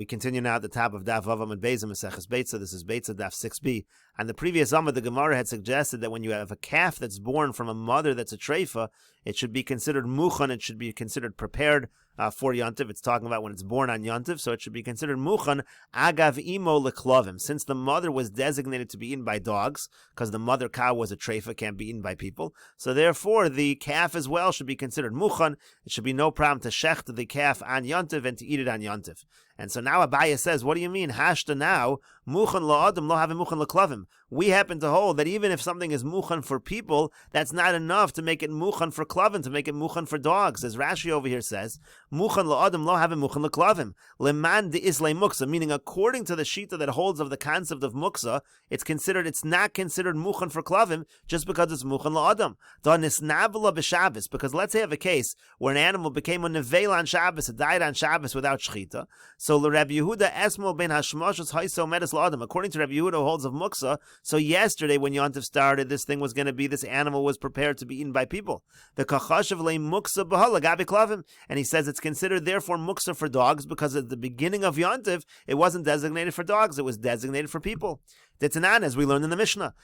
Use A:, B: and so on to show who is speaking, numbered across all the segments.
A: We continue now at the top of Daf Yomi Gemara, Meseches Beitzah. This is Beitzah Daf 6b. On the previous Amud, the Gemara had suggested that when you have a calf that's born from a mother that's a treifa, it should be considered muchan. It should be considered prepared for Yontiv. It's talking about when it's born on Yontiv, so it should be considered muchan agav imo leklovim. Since the mother was designated to be eaten by dogs, because the mother cow was a treifa, can't be eaten by people, so therefore the calf as well should be considered muchan. It should be no problem to shecht the calf on Yontiv and to eat it on Yontiv. And so now Abaya says, what do you mean? Hashta now, muchan la'adam lo have muchan leklovim. We happen to hold that even if something is muchan for people, that's not enough to make it muchan for klavim, to make it muchan for dogs. As Rashi over here says, muchan la'adam lo have muchan leklavim. Leman de islay muksa, meaning according to the shita that holds of the concept of muksa, it's not considered muchan for klavim just because it's muchan la'adam. Da nisnavla b'Shabbos, because let's say I have a case where an animal became a nevel on Shabbos, it died on Shabbos without shchita. So Rabbi Yehuda esmol ben hashmashos haiso medes la'adam. According to Rabbi Yehuda, who holds of muksa, so yesterday when Yontif started, this thing was going to be, this animal was prepared to be eaten by people. The kachashav le muksa b'hala gabi klavim, and he says it's considered therefore muksa for dogs because at the beginning of Yontif it wasn't designated for dogs; it was designated for people. Tetanan, as we learned in the Mishnah,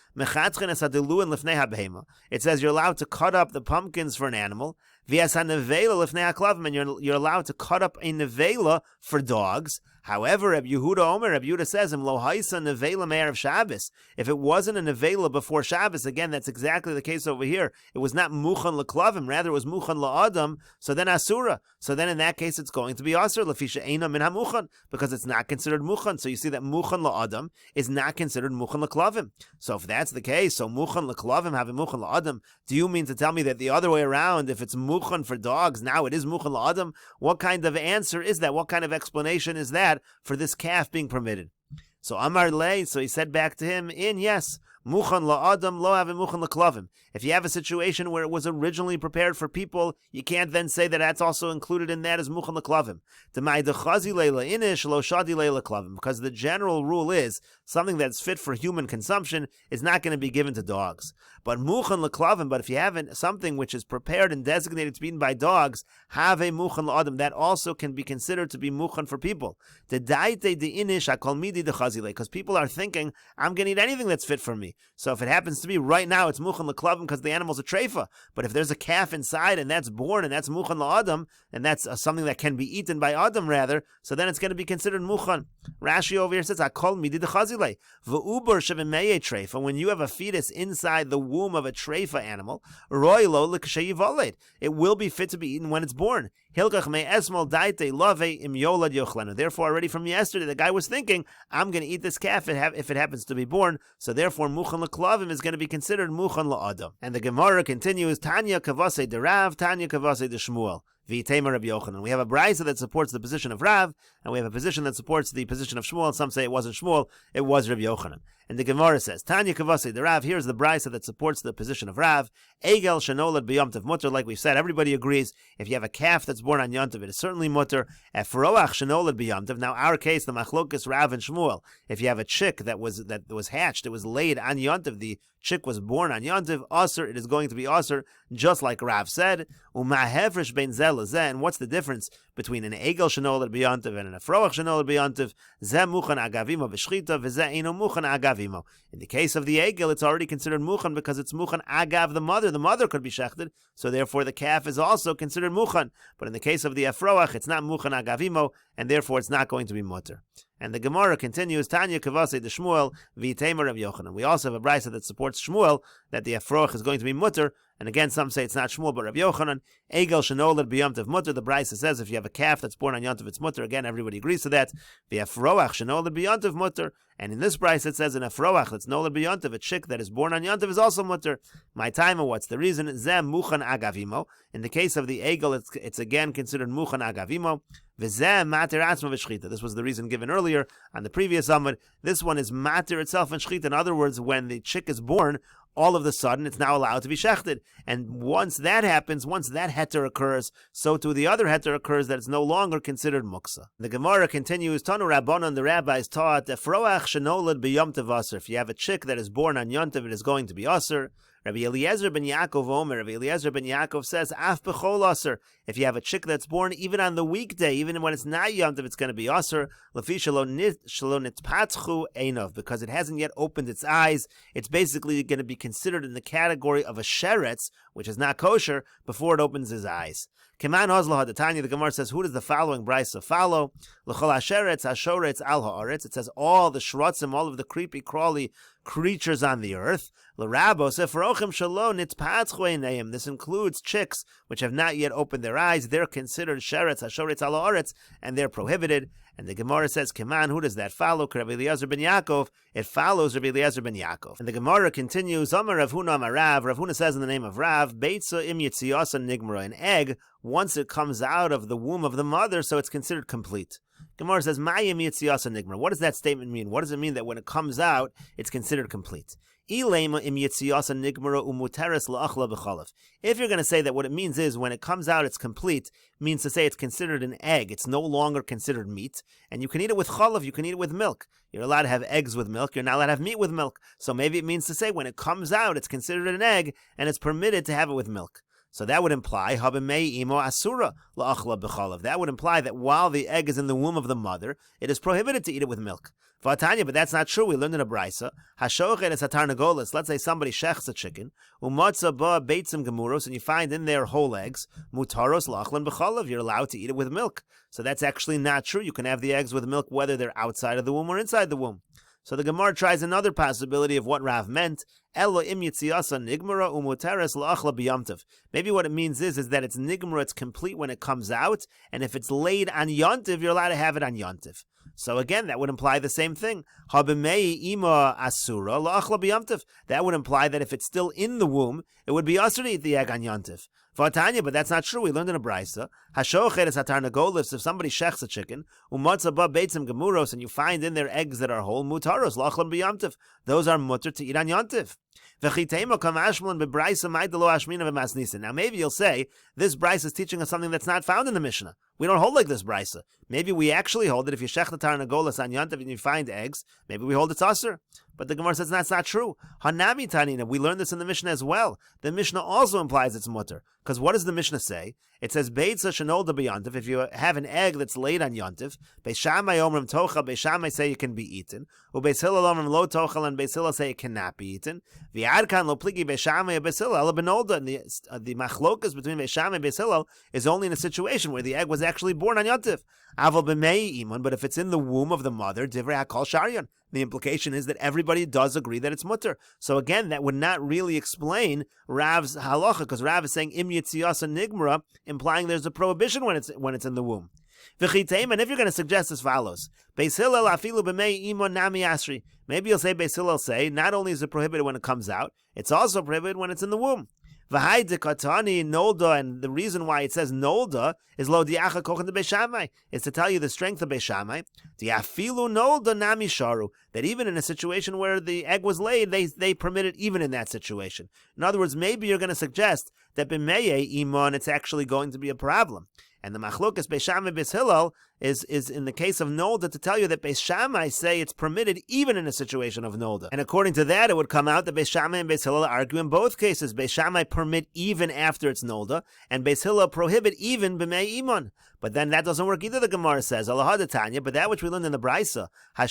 A: it says you're allowed to cut up the pumpkins for an animal, and you're allowed to cut up a nevela for dogs. However, Rabbi Yehuda says, if it wasn't a nevela before Shabbos, again, that's exactly the case over here. It was not muchan leklavim, rather it was muchan la'adam, so then asura. So then in that case, it's going to be asur, lefisha eina min hamuchan, because it's not considered muchan. So you see that muchan la'adam is not considered muchan leklavim. So if that's the case, so muchan leklavim having muchan la'adam, do you mean to tell me that the other way around, if it's muchan for dogs, now it is muchan la'adam? What kind of answer is that? What kind of explanation is that for this calf being permitted? So Amar Lei, so he said back to him, yes, muchan la'adam lo have muchan leklavim. If you have a situation where it was originally prepared for people, you can't then say that that's also included in that as muchan leklavim. Because the general rule is something that's fit for human consumption is not going to be given to dogs. But muchan leklavim, but if you have something which is prepared and designated to be eaten by dogs, have a muchan la'adam, that also can be considered to be muchan for people. Because people are thinking, I'm going to eat anything that's fit for me. So if it happens to be right now, it's muchan leklavim because the animal's a treifa. But if there's a calf inside and that's born and that's muchan la'adam, and that's something that can be eaten by adam rather, so then it's going to be considered muchan. Rashi over here says, Akol midi dechazile. V'uber shevimeye treifa. When you have a fetus inside the womb of a treifa animal, roilo l'ksheyivoled. It will be fit to be eaten when it's born. Hilkach me esmol daite love im yolad yochlenu. Therefore, already from yesterday, the guy was thinking, I'm going to eat this calf if it happens to be born. So therefore, muchan leklavim is going to be considered muchan la'adam. And the Gemara continues, Tanya kavase de Rav, Tanya kavase de Shmuel. V'itema Rabbi Yochanan. We have a Beitzah that supports the position of Rav, and we have a position that supports the position of Shmuel. Some say it wasn't Shmuel, it was Rabbi Yochanan. And the Gemara says, Tanya kavase de Rav, here's the Beitzah that supports the position of Rav. Egel shenolad b'yomtiv mutter, like we've said, everybody agrees, if you have a calf that's born on Yontiv, it is certainly mutter. Efroach shenolad b'yomtiv. Now our case, the machlokas Rav and Shmuel, if you have a chick that was hatched, it was laid on Yontiv, the chick was born on Yontiv, asur, it is going to be asur, just like Rav said. Umahefresh bein zel lezeh, and what's the difference between an egel shenolad b'yontiv and an efroach shenolad b'yontiv? Zeh muchan agavimo v'shchita, v'zeh eno muchan agavimo. In the case of the egel, it's already considered muchan because it's muchan agav the mother. The mother could be shechted, so therefore the calf is also considered muchan. But in the case of the efroach, it's not muchan agavimo, and therefore it's not going to be mutter. And the Gemara continues, Tanya kavase de Shmuel v'itema Rabbi Yochanan. We also have a Beitzah that supports Shmuel, that the efroach is going to be mutter. And again, some say it's not Shmuel, but Rabbi Yochanan. Egel shenolad b'yomtiv mutter. The Beitzah says if you have a calf that's born on Yontiv, it's mutter. Again, everybody agrees to that. The efroach shenolad b'yontiv mutter. And in this Beitzah it says an efroach that's nolad b'yontiv, a chick that is born on Yontiv, is also mutter. My time, what's the reason? Zeh muchan agavimo. In the case of the egel, it's again considered muchan agavimo. V'zeh mater atzma v'shchita. This was the reason given earlier on the previous Amud. This one is mater itself and shchita. In other words, when the chick is born, all of a sudden it's now allowed to be shechted. And once that happens, once that heter occurs, so too the other heter occurs that it's no longer considered muksa. The Gemara continues, Tanu Rabbanon, the rabbis taught, Efroach shenolad b'yomtiv asur. If you have a chick that is born on Yontiv, it is going to be asur. Rabbi Eliezer ben Yaakov Omer, Rabbi Eliezer ben Yaakov says, Af b'chol aser. If you have a chick that's born even on the weekday, even when it's not Yom Tov, it's going to be aser. Lefi shelo nitpatchu einov, because it hasn't yet opened its eyes. It's basically going to be considered in the category of a sheretz, which is not kosher, before it opens his eyes. Keman Hozla Hadatanya, the Gemara says, who does the following brisa follow? L'chol hasheretz hashoretz al haaretz. It says all the shrotzim, all of the creepy, crawly creatures on the earth. L'rabo seferochim shalom nitzpatchu einayim. This includes chicks which have not yet opened their eyes. They're considered sheretz hashoretz al haaretz, and they're prohibited. And the Gemara says, Keman, who does that follow? Rabbi Eliezer ben Yaakov. It follows Rabbi Eliezer ben Yaakov. And the Gemara continues, Amar Rav Huna Amar Rav. Rav Huna says in the name of Rav, Beitzah im yitziasa nigmara. An egg, once it comes out of the womb of the mother, so it's considered complete. Gemara says, Mayim yitziasa nigmara. What does that statement mean? What does it mean that when it comes out, it's considered complete? If you're going to say that what it means is when it comes out it's complete, means to say it's considered an egg. It's no longer considered meat. And you can eat it with chalav, you can eat it with milk. You're allowed to have eggs with milk, you're not allowed to have meat with milk. So maybe it means to say when it comes out it's considered an egg and it's permitted to have it with milk. So that would imply asura that would imply that while the egg is in the womb of the mother, it is prohibited to eat it with milk. But that's not true. We learned in a brisa. Let's say somebody shechs a chicken, and you find in there whole eggs. Mutaros lachlan b'chalav. You're allowed to eat it with milk. So that's actually not true. You can have the eggs with milk whether they're outside of the womb or inside the womb. So the Gemara tries another possibility of what Rav meant. Maybe what it means is that it's nigmara, it's complete when it comes out, and if it's laid on yontiv, you're allowed to have it on yontiv. So again, that would imply the same thing. That would imply that if it's still in the womb, it would be asur to eat the egg on yontiv. But that's not true. We learned in a brisa. If somebody shechs a chicken, and you find in their eggs that are whole, mutaros lachlan b'yamtiv. Those are mutter to eat on yontiv. Now maybe you'll say, this brisa is teaching us something that's not found in the Mishnah. We don't hold like this brisa. Maybe we actually hold that if you shech the tarnagolas on yontiv and you find eggs, maybe we hold it's asur. But the Gemara says that's not true. Hanami tanina, we learned this in the Mishnah as well. The Mishnah also implies it's mutter. Because what does the Mishnah say? It says, Beitzah shenolda b'yontiv, if you have an egg that's laid on yontiv, Beis Shammai omrim tochal, Beis Shammai say it can be eaten, Beis Hillel omrim lo tochal, and Beis Hillel say it cannot be eaten. V'adkan lo pligi Beis Shammai Beis Hillel ala benolda, and the machlokas between Beis Shammai and Beis Hillel is only in a situation where the egg was actually born on yontiv. Aval b'mei iman, but if it's in the womb of the mother, divrei hakol sharyan. The implication is that everybody does agree that it's mutter. So again, that would not really explain Rav's halacha, because Rav is saying im yitziyasa nigmara, implying there's a prohibition when it's in the womb. And if you're going to suggest as follows, Beis Hillel afilu b'mei imon nami asri. Maybe you'll say Beis Hillel say not only is it prohibited when it comes out, it's also prohibited when it's in the womb. Nolda, and the reason why it says Nolda is lo diacha kochen de Beis Shammai, is to tell you the strength of Beis Shammai. Diafilu Nolda nami sharu, that even in a situation where the egg was laid, they permit it even in that situation. In other words, maybe you're going to suggest that b'meye iman, it's actually going to be a problem. And the machlokas Beis Shammai Beis Hillel is in the case of Nolda to tell you that Beis Shammai say it's permitted even in a situation of Nolda. And according to that, it would come out that Beis Shammai and Beis Hillel argue in both cases. Beis Shammai permit even after it's Nolda, and Beis Hillel prohibit even b'mei iman. But then that doesn't work either, the Gemara says. But that which we learned in the Brisa, it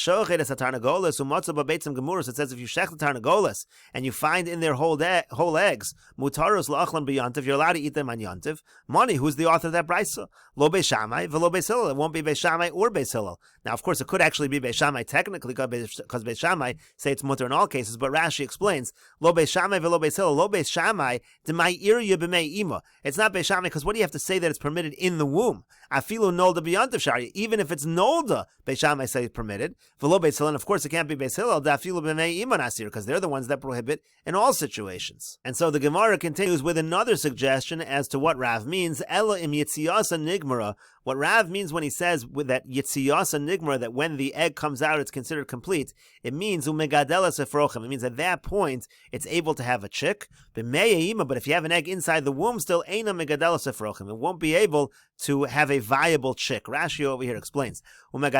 A: says if you shech the tarnagolas and you find in their whole eggs, mutaros la'achlan b'yantiv, you're allowed to eat them on yantiv. Money, who's the author of that Brisa? Lo Beis Shammai v'lo Beis Hillel. It won't be Beis Shammai or Beis Hillel. Now, of course, it could actually be Beis Shammai technically, because Beis Shammai say it's mutter in all cases, but Rashi explains, Lo Beis Shammai v'lo Beis Hillel. Lo Beis Shammai d'mai irya b'mei ima. It's not Beis Shammai, because what do you have to say that it's permitted in the womb? Afilu nolda b'yantiv shari. Even if it's nolda, Beis Shammai say it's permitted. V'lo Beis Hillel, and of course it can't be Beis Hillel, da'afilu b'mei ima nasir, because they're the ones that prohibit in all situations. And so the Gemara continues with another suggestion as to what Rav means. Ela im yitziyasa nigmara. What Rav means when he says with that yitziyasa nigmara, that when the egg comes out it's considered complete, it means umegadelas efrochim. It means at that point it's able to have a chick. But if you have an egg inside the womb still, eina megadelas efrochim. It won't be able to have a viable chick. Rashi over here explains. What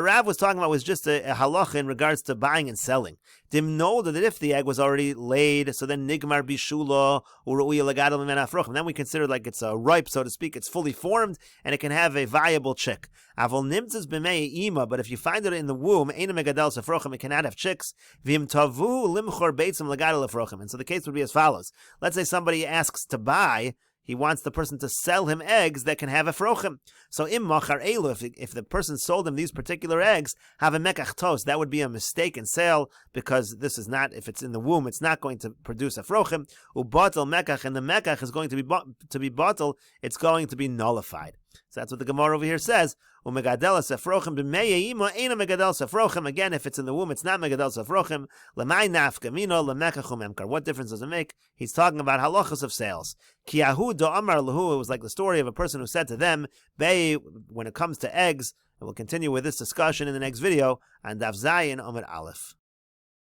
A: Rav was talking about was just a halacha in regards to buying and selling. Dim know that if the egg was already laid, so then nigmar bishula and then we consider like it's ripe, so to speak. It's fully formed and it can have a viable chick. But if you find it in the womb, it cannot have chicks. And so the case would be as follows. Let's say somebody asks to buy. He wants the person to sell him eggs that can have efrochim. So im machar elu, if the person sold him these particular eggs, have a mekach tos, that would be a mistaken sale, because this is not, if it's in the womb, it's not going to produce efrochim. Ubatel mekach, and the mekach is going to be batel, it's going to be nullified. So that's what the Gemara over here says. Umegadel sefrochim b'meyayima ena megadel sefrochim. Again, if it's in the womb, it's not megadel sefrochim. Lemay nafka mino lemekachum emkar. What difference does it make? He's talking about halachas of sales. Kiyahu do amar lahu. It was like the story of a person who said to them, "Bei, when it comes to eggs." And we'll continue with this discussion in the next video on Daf Zayin Amud Aleph.